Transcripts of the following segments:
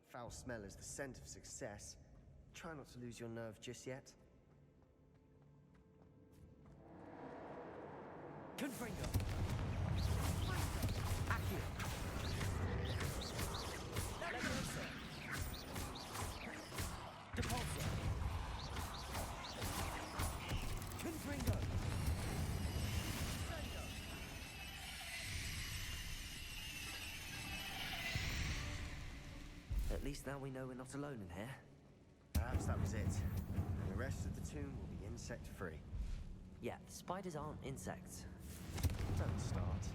that foul smell is the scent of success, try not to lose your nerve just yet. Confringo! Accio! Leviosa! Depulso! Confringo! At least now we know we're not alone in here. Perhaps that was it. And the rest of the tomb will be insect-free. Yeah, the spiders aren't insects. Don't start.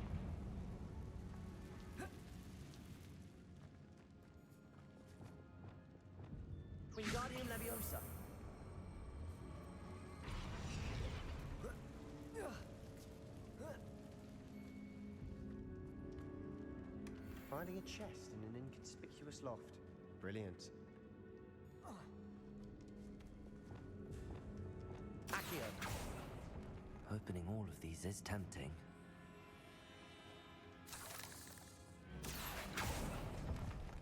Wingardium Leviosa! Finding a chest in an inconspicuous loft. Brilliant. Accio! Opening all of these is tempting.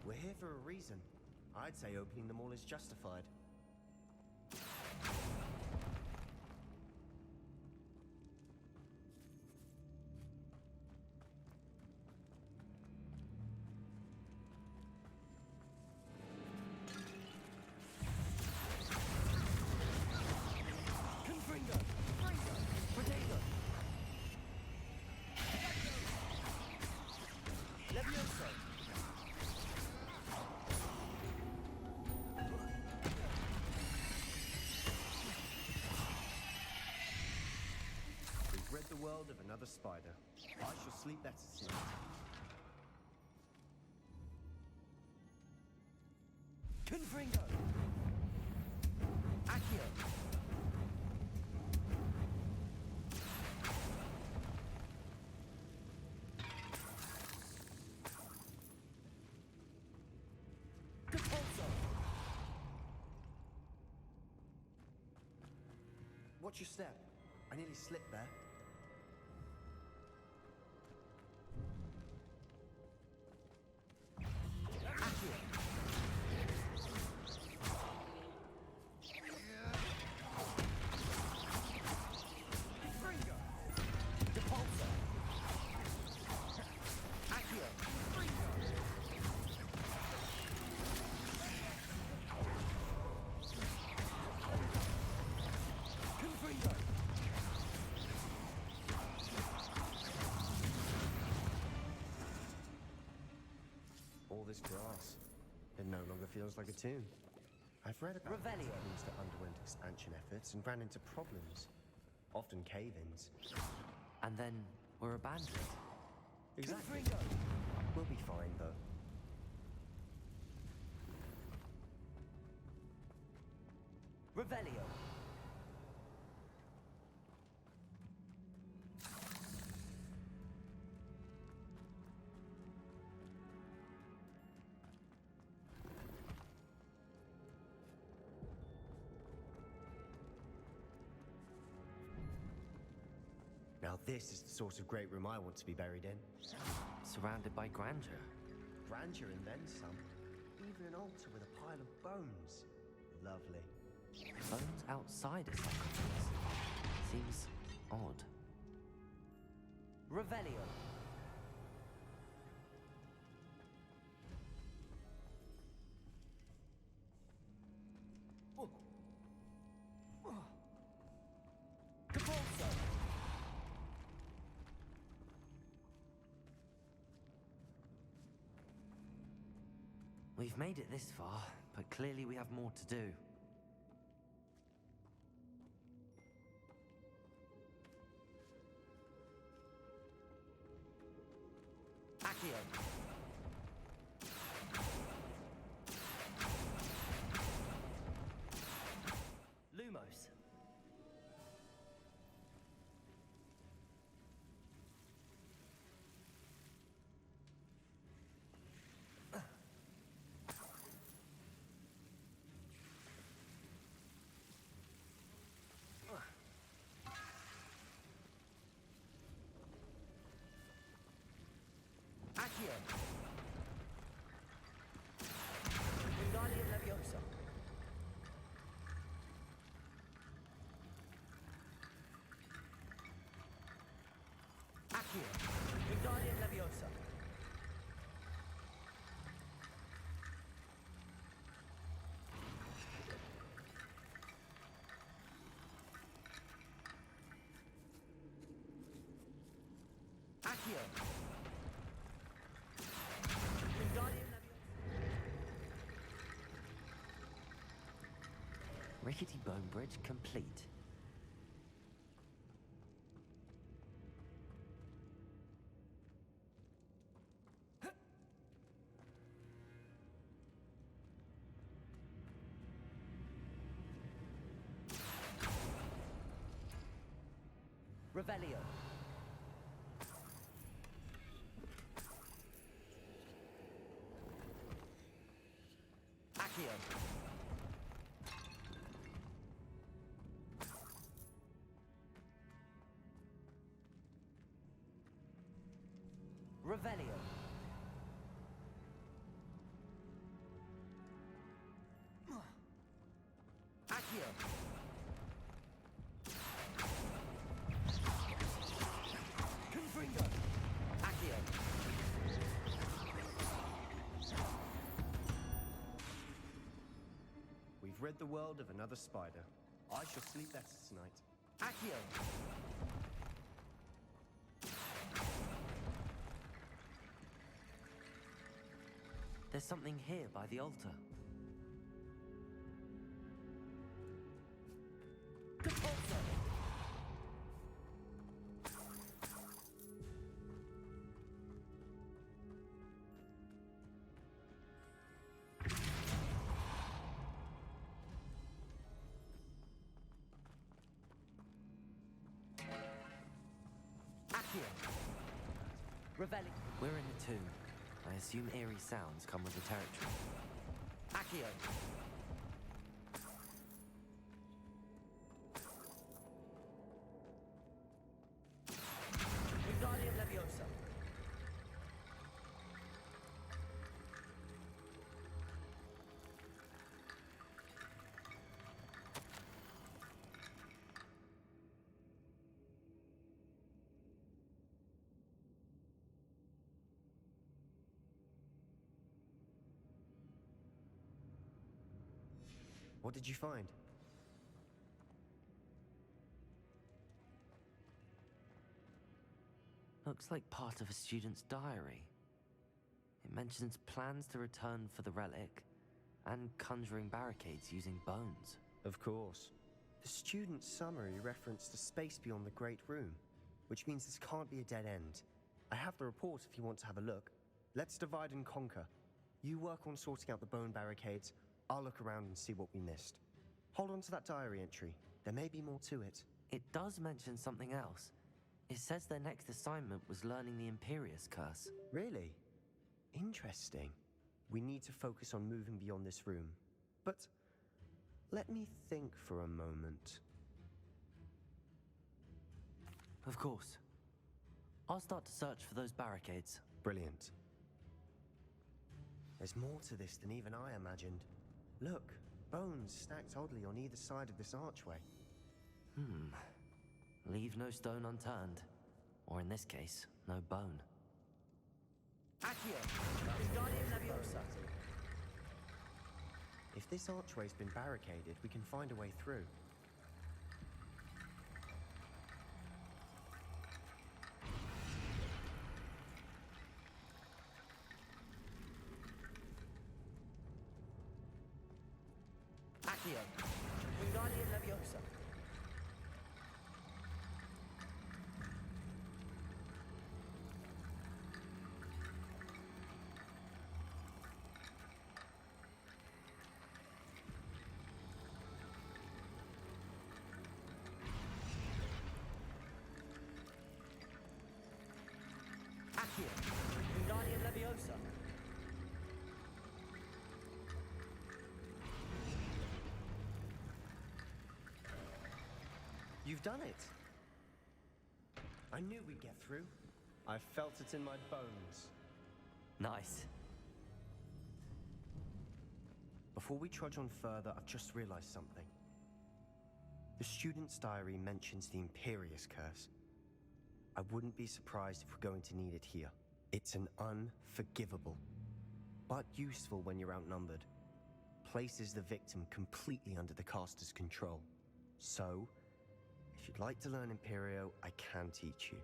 We're here for a reason. I'd say opening them all is justified. Confringo! Protego! Levioso! We've rid the world of another spider. I shall sleep better tonight. Confringo! Accio! Depulso! Watch your step. I nearly slipped there. Accio! Confringo! Depulso! Accio! Confringo! All this grass. It no longer feels like a tomb. I've read about Revelio. tombs that underwent expansion efforts and ran into problems. Often cave-ins. And then we're abandoned. Exactly. Confringo! We'll be fine, though. Revelio! Now this is the sort of great room I want to be buried in. Surrounded by grandeur. Grandeur and then some. Even an altar with a pile of bones. Lovely. Bones outside a sarcophagus. Seems odd. Revelio. Depulso. We've made it this far, but clearly we have more to do. Accio! Lumos! Accio! Accio! Wingardium Leviosa! Rickety bone bridge complete. Revelio. Accio. Revelio. Accio. Confringo. Accio. We've rid the world of another spider. I shall sleep better tonight. Accio. There's something here by the altar. Repulsor! Accio. Revelli. We're in the tomb. I assume eerie sounds come with the territory. Accio. Wingardium Leviosa. What did you find? Looks like part of a student's diary. It mentions plans to return for the relic and conjuring barricades using bones. Of course. The student's summary referenced a space beyond the Great Room, which means this can't be a dead end. I have the report if you want to have a look. Let's divide and conquer. You work on sorting out the bone barricades. I'll look around and see what we missed. Hold on to that diary entry. There may be more to it. It does mention something else. It says their next assignment was learning the Imperious Curse. Really? Interesting. We need to focus on moving beyond this room. But let me think for a moment. Of course. I'll start to search for those barricades. Brilliant. There's more to this than even I imagined. Look, bones stacked oddly on either side of this archway. Leave no stone unturned. Or in this case, no bone. Accio! Wingardium Leviosa! If this archway's been barricaded, we can find a way through. Accio! Wingardium Leviosa! Accio! Wingardium Leviosa! You've done it! I knew we'd get through. I felt it in my bones. Nice. Before we trudge on further, I've just realized something. The student's diary mentions the Imperious Curse. I wouldn't be surprised if we're going to need it here. It's an unforgivable, but useful when you're outnumbered. Places the victim completely under the caster's control. So, if you'd like to learn Imperio, I can teach you.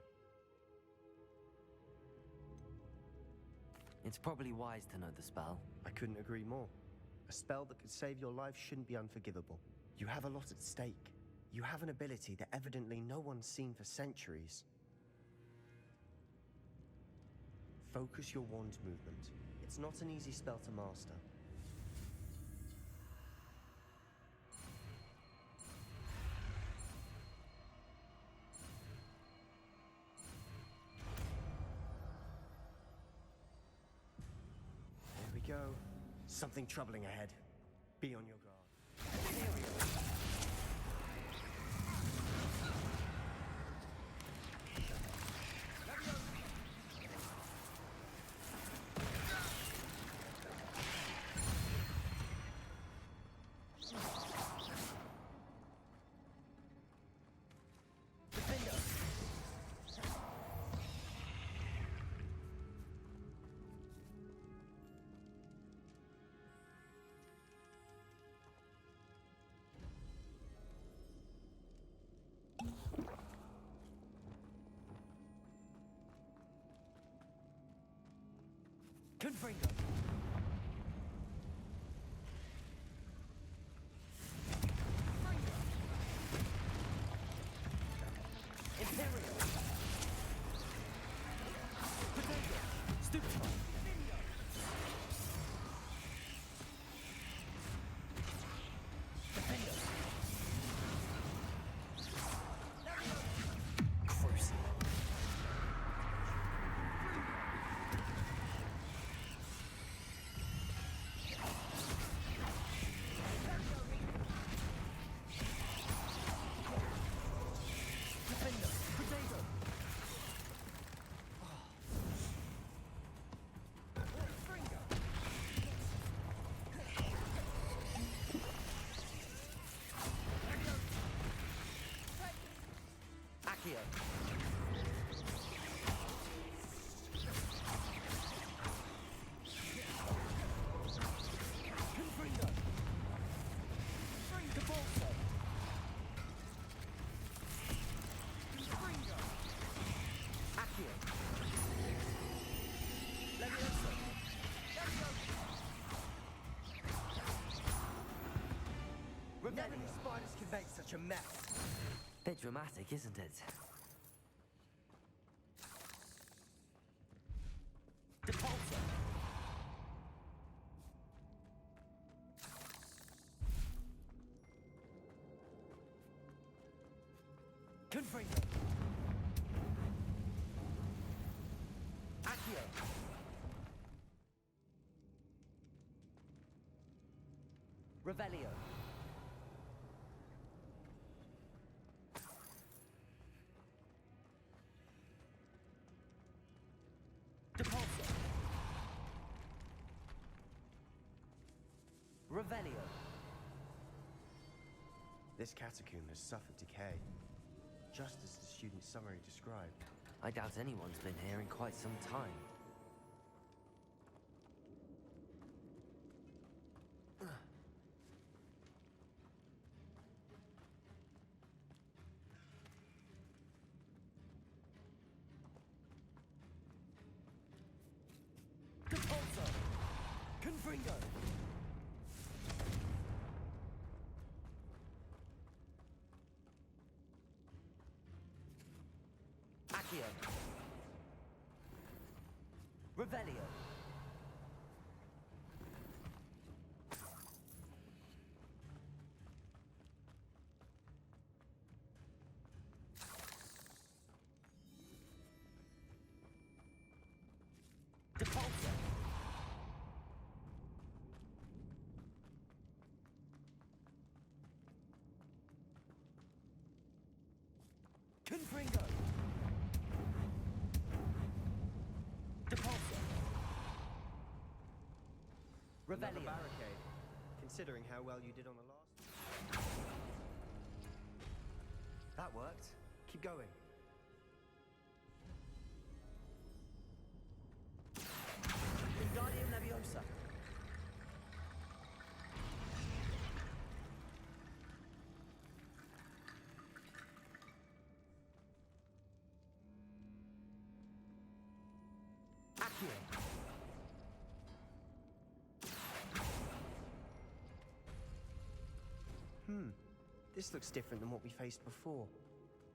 It's probably wise to know the spell. I couldn't agree more. A spell that could save your life shouldn't be unforgivable. You have a lot at stake. You have an ability that evidently no one's seen for centuries. Focus your wand movement. It's not an easy spell to master. There we go. Something troubling ahead. Be on your guard. Here we go. Confringo. Imperial. Potato. Stupefy. Defender. Crucible. Never knew spiders could make such a mess. Bit dramatic, isn't it? Depulsor. Confringo. Accio. Revelio. Depulsor. Revelio. This catacomb has suffered decay, just as the student's summary described. I doubt anyone's been here in quite some time. Depulsor. Confringo. Accio. Revelio. Depulsor. Confringo. Depulsor. Another Revelio. barricade, considering how well you did on the last. That worked. Keep going. Wingardium Leviosa. Accio. This looks different than what we faced before.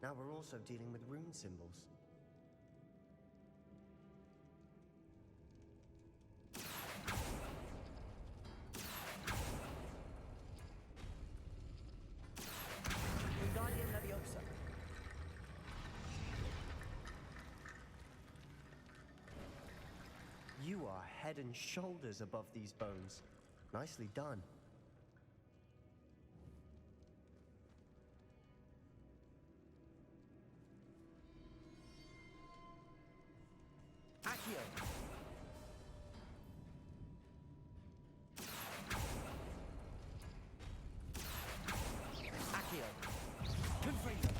Now we're also dealing with rune symbols. Wingardium Leviosa. You are head and shoulders above these bones. Nicely done. Accio. Accio. Confringo.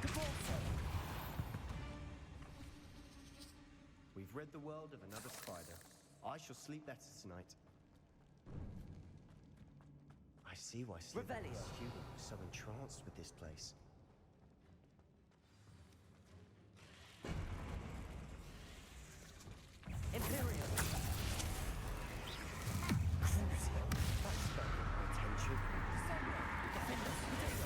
Cabalso. We've rid the world of another spider. I shall sleep better tonight. I see why Slytherin's Revelio. student was so entranced with this place. Imperium. Crucio. That spoke my attention. Defender. Potato.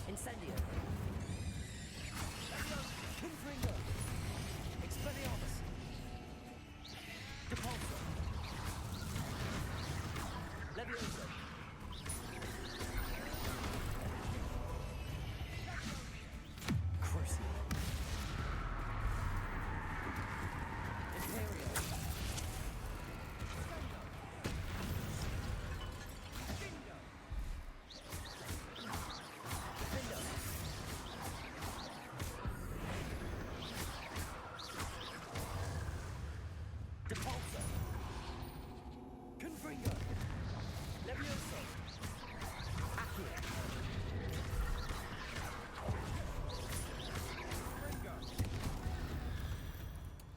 Incendio. Confringo. Expelliarmus. Depulso. Levioso. Crucio. Imperio. Depulso. Confringo. Levioso. Accio.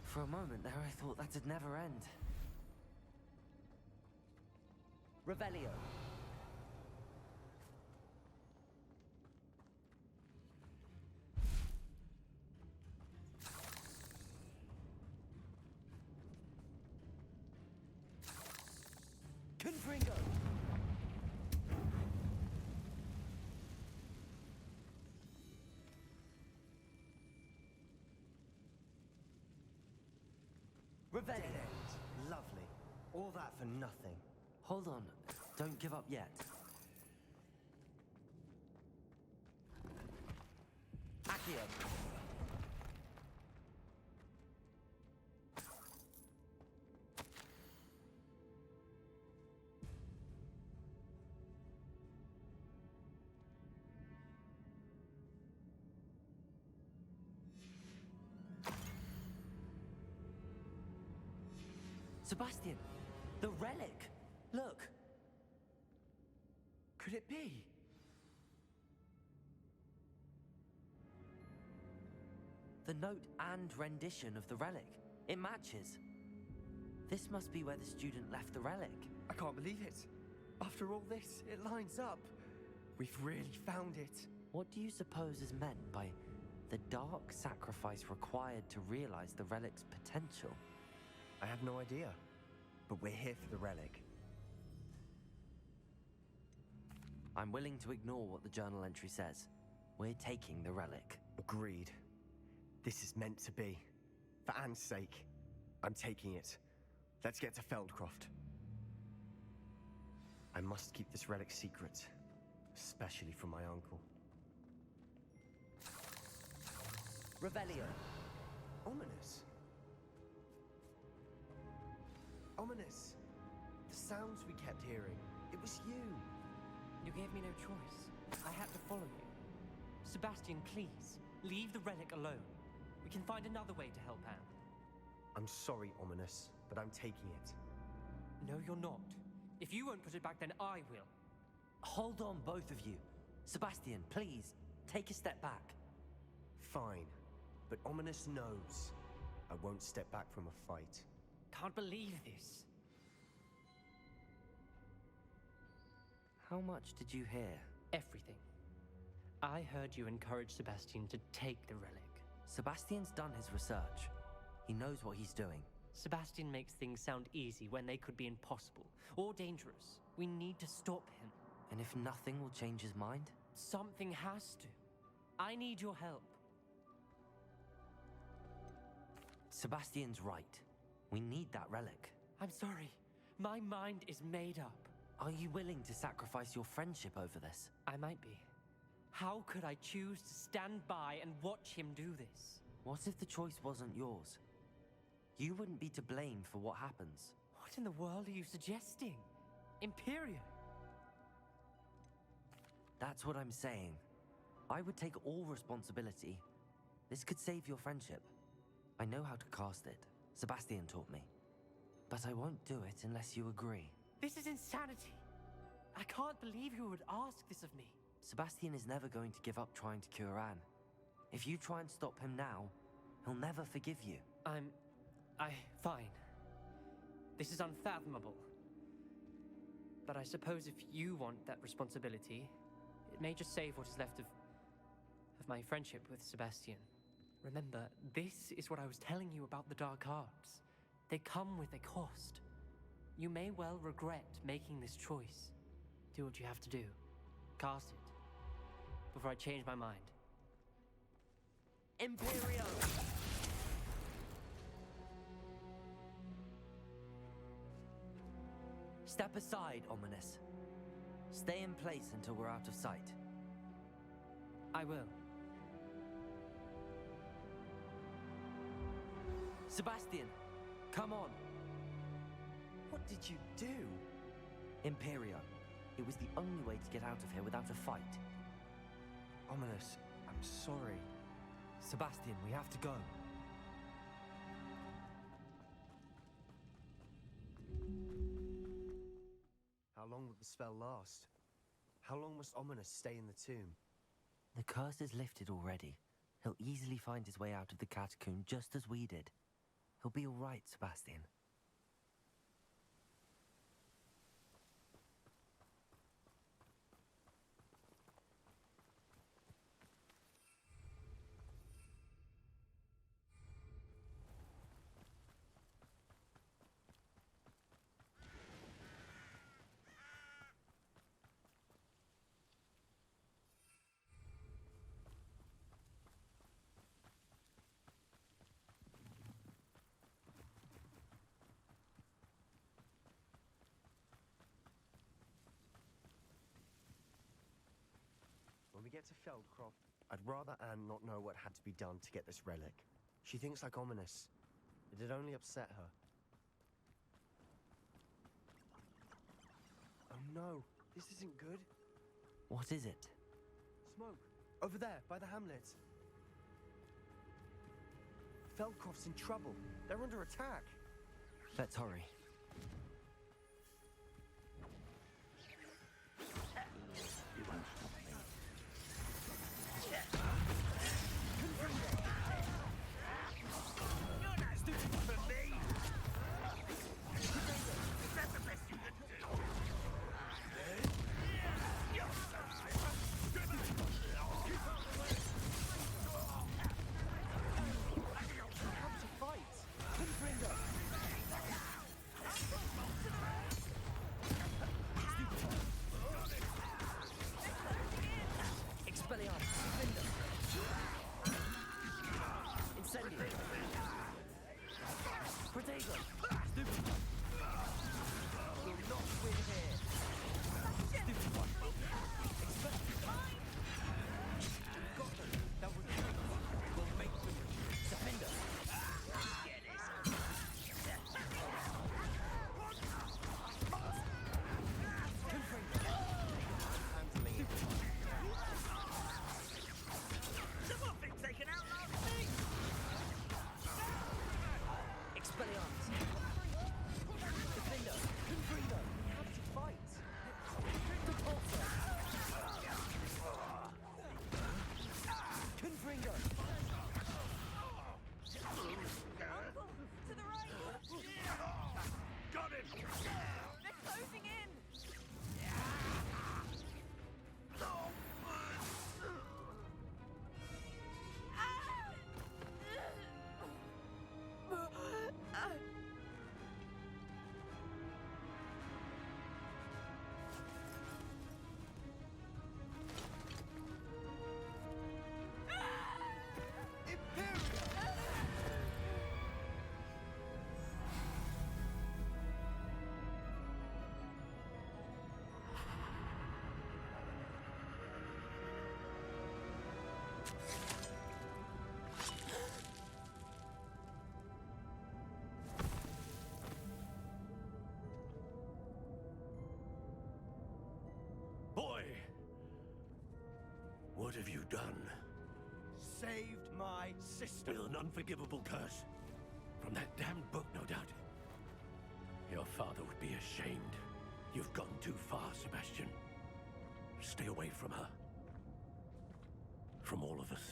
For a moment there, I thought that'd never end. Revelio. Confringo. Dead Revelio. end. Lovely. All that for nothing. Hold on, don't give up yet. Accio. Sebastian, the relic. Look. Could it be? The note and rendition of the relic. It matches. This must be where the student left the relic. I can't believe it. After all this, it lines up. We've really found it. What do you suppose is meant by the dark sacrifice required to realize the relic's potential? I have no idea. But we're here for the relic. I'm willing to ignore what the journal entry says. We're taking the relic. Agreed. This is meant to be. For Anne's sake, I'm taking it. Let's get to Feldcroft. I must keep this relic secret, especially from my uncle. Revelio. Ominous. Ominous. The sounds we kept hearing. It was you. You gave me no choice. I had to follow you. Sebastian, please, leave the relic alone. We can find another way to help Anne. I'm sorry, Ominous, but I'm taking it. No, you're not. If you won't put it back, then I will. Hold on, both of you. Sebastian, please, take a step back. Fine, but Ominous knows I won't step back from a fight. Can't believe this. How much did you hear? Everything. I heard you encourage Sebastian to take the relic. Sebastian's done his research. He knows what he's doing. Sebastian makes things sound easy when they could be impossible or dangerous. We need to stop him. And if nothing will change his mind? Something has to. I need your help. Sebastian's right. We need that relic. I'm sorry. My mind is made up. Are you willing to sacrifice your friendship over this? I might be. How could I choose to stand by and watch him do this? What if the choice wasn't yours? You wouldn't be to blame for what happens. What in the world are you suggesting? Imperio? That's what I'm saying. I would take all responsibility. This could save your friendship. I know how to cast it. Sebastian taught me. But I won't do it unless you agree. This is insanity. I can't believe you would ask this of me. Sebastian is never going to give up trying to cure Anne. If you try and stop him now, he'll never forgive you. Fine. This is unfathomable. But I suppose if you want that responsibility, it may just save what is left of my friendship with Sebastian. Remember, this is what I was telling you about the dark arts. They come with a cost. You may well regret making this choice. Do what you have to do. Cast it. Before I change my mind. Imperio! Step aside, Ominous. Stay in place until we're out of sight. I will. Sebastian, come on. What did you do? Imperio. It was the only way to get out of here without a fight. Ominous, I'm sorry. Sebastian, we have to go. How long will the spell last? How long must Ominous stay in the tomb? The curse is lifted already. He'll easily find his way out of the catacomb just as we did. He'll be all right, Sebastian. When we get to Feldcroft, I'd rather Anne not know what had to be done to get this relic. She thinks like Ominous. It'd only upset her. Oh no, this isn't good. What is it? Smoke, over there, by the hamlet. Feldcroft's in trouble. They're under attack. Let's hurry. What have you done? Saved my sister. With an unforgivable curse. From that damned book, no doubt. Your father would be ashamed. You've gone too far, Sebastian. Stay away from her. From all of us.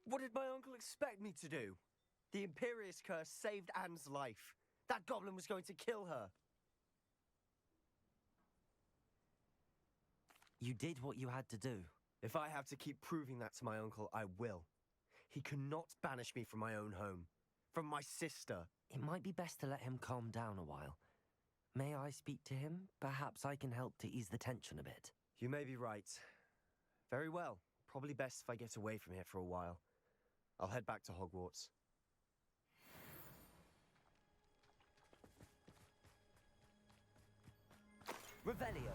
What did my uncle expect me to do? The Imperious Curse saved Anne's life. That goblin was going to kill her. You did what you had to do. If I have to keep proving that to my uncle, I will. He cannot banish me from my own home. From my sister. It might be best to let him calm down a while. May I speak to him? Perhaps I can help to ease the tension a bit. You may be right. Very well. Probably best if I get away from here for a while. I'll head back to Hogwarts. Revelio.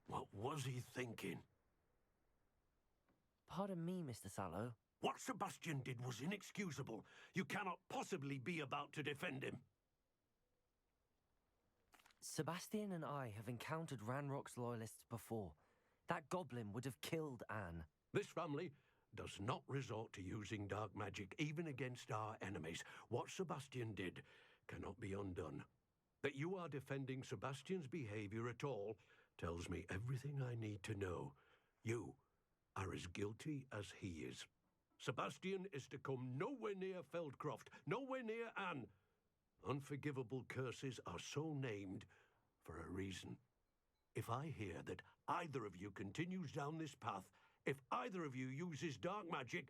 What was he thinking? Pardon me, Mr. Sallow. What Sebastian did was inexcusable. You cannot possibly be about to defend him. Sebastian and I have encountered Ranrock's loyalists before. That goblin would have killed Anne. This family does not resort to using dark magic even against our enemies. What Sebastian did cannot be undone. That you are defending Sebastian's behavior at all tells me everything I need to know. You are as guilty as he is. Sebastian is to come nowhere near Feldcroft, nowhere near Anne. Unforgivable curses are so named for a reason. If I hear that either of you continues down this path, if either of you uses dark magic,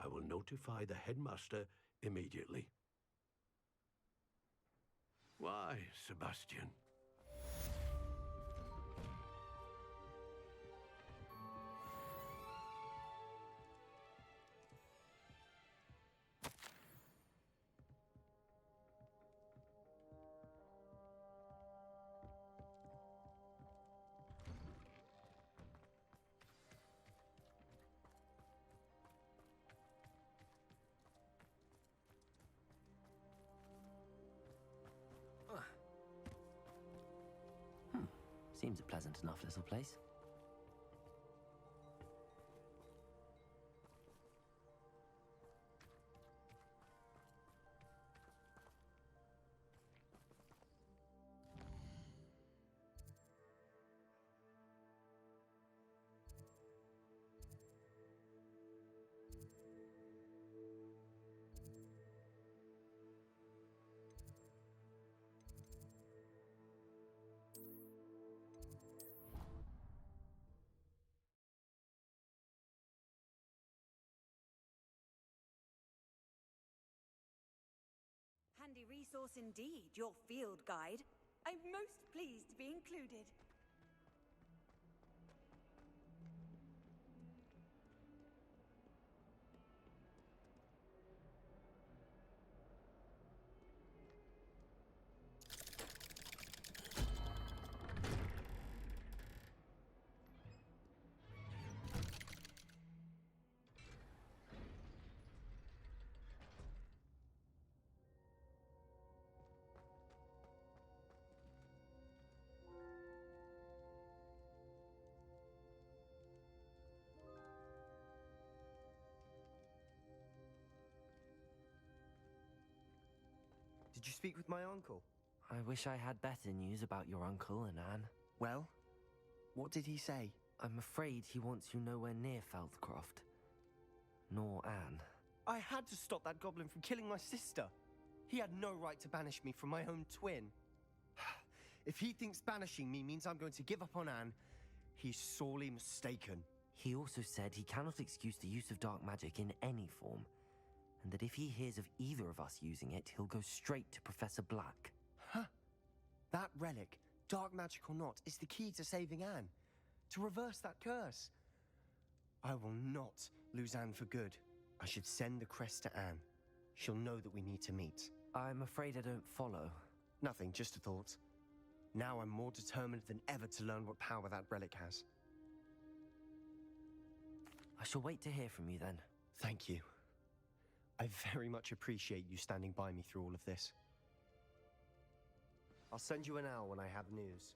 I will notify the headmaster immediately. Why, Sebastian? Seems a pleasant enough little place. Handy resource indeed, your field guide. I'm most pleased to be included. Did you speak with my uncle? I wish I had better news about your uncle and Anne. Well, what did he say? I'm afraid he wants you nowhere near Feldcroft. Nor Anne. I had to stop that goblin from killing my sister. He had no right to banish me from my own twin. If he thinks banishing me means I'm going to give up on Anne, he's sorely mistaken. He also said he cannot excuse the use of dark magic in any form, and that if he hears of either of us using it, he'll go straight to Professor Black. Huh? That relic, dark magic or not, is the key to saving Anne. To reverse that curse. I will not lose Anne for good. I should send the crest to Anne. She'll know that we need to meet. I'm afraid I don't follow. Nothing, just a thought. Now I'm more determined than ever to learn what power that relic has. I shall wait to hear from you then. Thank you. I very much appreciate you standing by me through all of this. I'll send you an owl when I have news.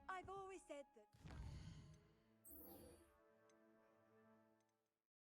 I've always said that.